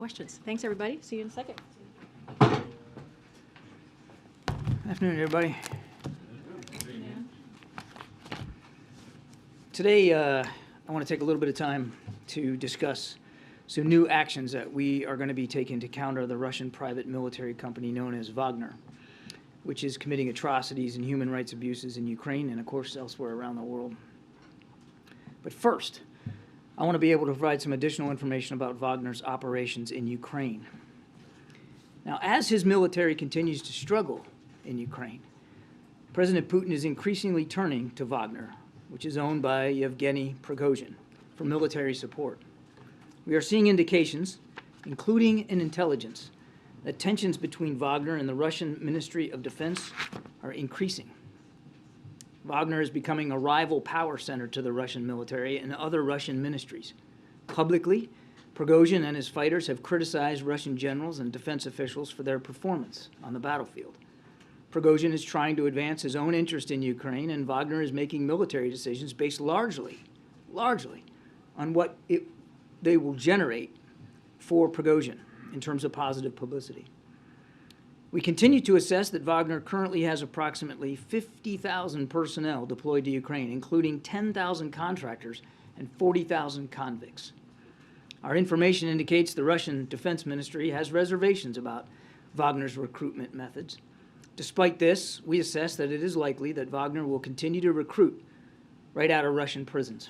Questions. Thanks, everybody. See you in a second. Afternoon, everybody. Today, I want to take a little bit of time to discuss some new actions that we are going to be taking to counter the Russian private military company known as Wagner, which is committing atrocities and human rights abuses in Ukraine and, of course, elsewhere around the world. But first, I want to be able to provide some additional information about Wagner's operations in Ukraine. Now, as his military continues to struggle in Ukraine, President Putin is increasingly turning to Wagner, which is owned by Yevgeny Prigozhin, for military support. We are seeing indications, including in intelligence, that tensions between Wagner and the Russian Ministry of Defense are increasing. Wagner is becoming a rival power center to the Russian military and other Russian ministries. Publicly, Prigozhin and his fighters have criticized Russian generals and defense officials for their performance on the battlefield. Prigozhin is trying to advance his own interest in Ukraine, and Wagner is making military decisions based largely on what they will generate for Prigozhin in terms of positive publicity. We continue to assess that Wagner currently has approximately 50,000 personnel deployed to Ukraine, including 10,000 contractors and 40,000 convicts. Our information indicates the Russian Defense Ministry has reservations about Wagner's recruitment methods. Despite this, we assess that it is likely that Wagner will continue to recruit right out of Russian prisons.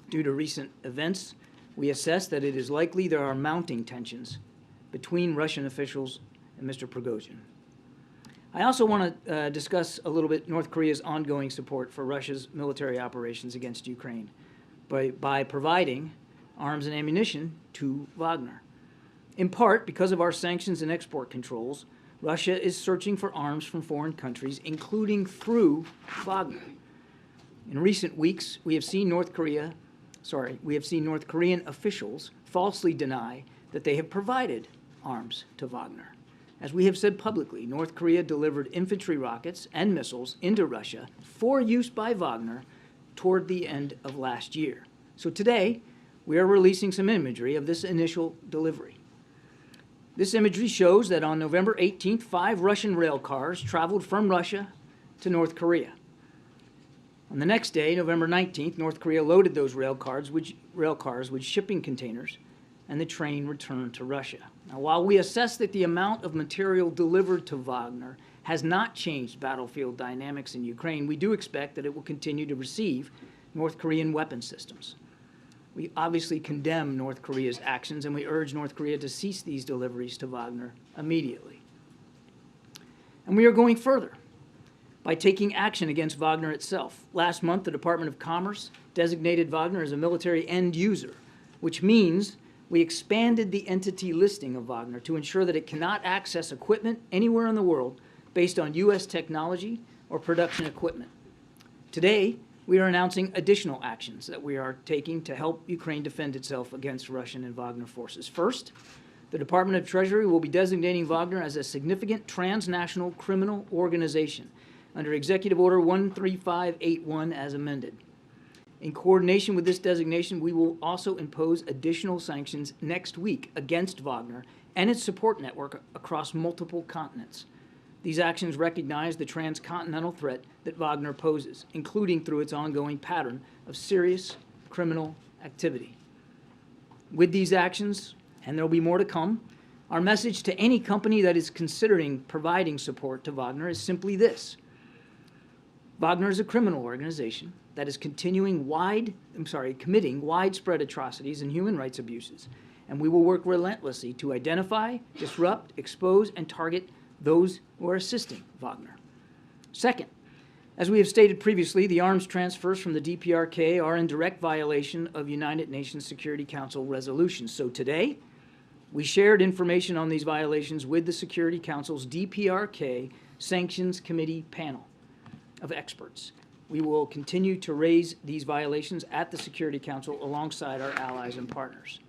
Due to recent events, we assess that it is likely there are mounting tensions between Russian officials and Mr. Prigozhin. I also want to discuss a little bit North Korea's ongoing support for Russia's military operations against Ukraine by providing arms and ammunition to Wagner. In part, because of our sanctions and export controls, Russia is searching for arms from foreign countries, including through Wagner. In recent weeks, we have seen North Korean officials falsely deny that they have provided arms to Wagner. As we have said publicly, North Korea delivered infantry rockets and missiles into Russia for use by Wagner toward the end of last year. So today, we are releasing some imagery of this initial delivery. This imagery shows that on November 18th, 5 Russian rail cars traveled from Russia to North Korea. On the next day, November 19th, North Korea loaded those rail cars with shipping containers, and the train returned to Russia. Now, while we assess that the amount of material delivered to Wagner has not changed battlefield dynamics in Ukraine, we do expect that it will continue to receive North Korean weapon systems. We obviously condemn North Korea's actions, and we urge North Korea to cease these deliveries to Wagner immediately. And we are going further by taking action against Wagner itself. Last month, the Department of Commerce designated Wagner as a military end user, which means we expanded the entity listing of Wagner to ensure that it cannot access equipment anywhere in the world based on U.S. technology or production equipment. Today, we are announcing additional actions that we are taking to help Ukraine defend itself against Russian and Wagner forces. First, the Department of Treasury will be designating Wagner as a significant transnational criminal organization under Executive Order 13581 as amended. In coordination with this designation, we will also impose additional sanctions next week against Wagner and its support network across multiple continents. These actions recognize the transcontinental threat that Wagner poses, including through its ongoing pattern of serious criminal activity. With these actions, and there will be more to come, our message to any company that is considering providing support to Wagner is simply this. Wagner is a criminal organization that is committing widespread atrocities and human rights abuses, and we will work relentlessly to identify, disrupt, expose, and target those who are assisting Wagner. Second, as we have stated previously, the arms transfers from the DPRK are in direct violation of United Nations Security Council resolutions. So today, we shared information on these violations with the Security Council's DPRK Sanctions Committee panel of experts. We will continue to raise these violations at the Security Council alongside our allies and partners.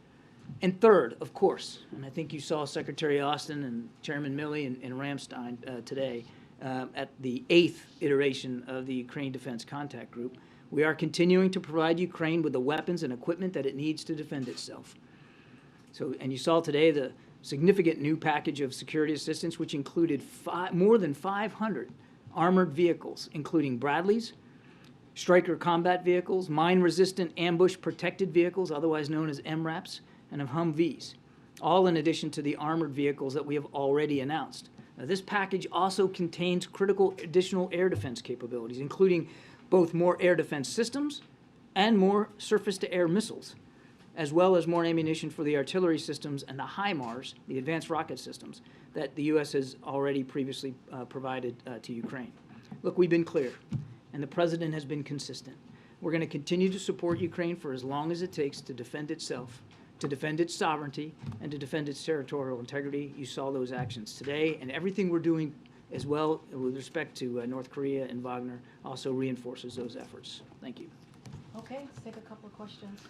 And third, of course, and I think you saw Secretary Austin and Chairman Milley and Ramstein today at the 8th iteration of the Ukraine Defense Contact Group, we are continuing to provide Ukraine with the weapons and equipment that it needs to defend itself. So, and you saw today the significant new package of security assistance, which included more than 500 armored vehicles, including Bradleys, Stryker combat vehicles, mine-resistant ambush-protected vehicles, otherwise known as MRAPs, and of Humvees, all in addition to the armored vehicles that we have already announced. Now, this package also contains critical additional air defense capabilities, including both more air defense systems and more surface-to-air missiles, as well as more ammunition for the artillery systems and the HIMARS, the advanced rocket systems, that the U.S. has already previously provided to Ukraine. Look, we've been clear, and the President has been consistent. We're going to continue to support Ukraine for as long as it takes to defend itself, to defend its sovereignty, and to defend its territorial integrity. You saw those actions today, and everything we're doing as well with respect to North Korea and Wagner also reinforces those efforts. Thank you. Okay, let's take a couple of questions.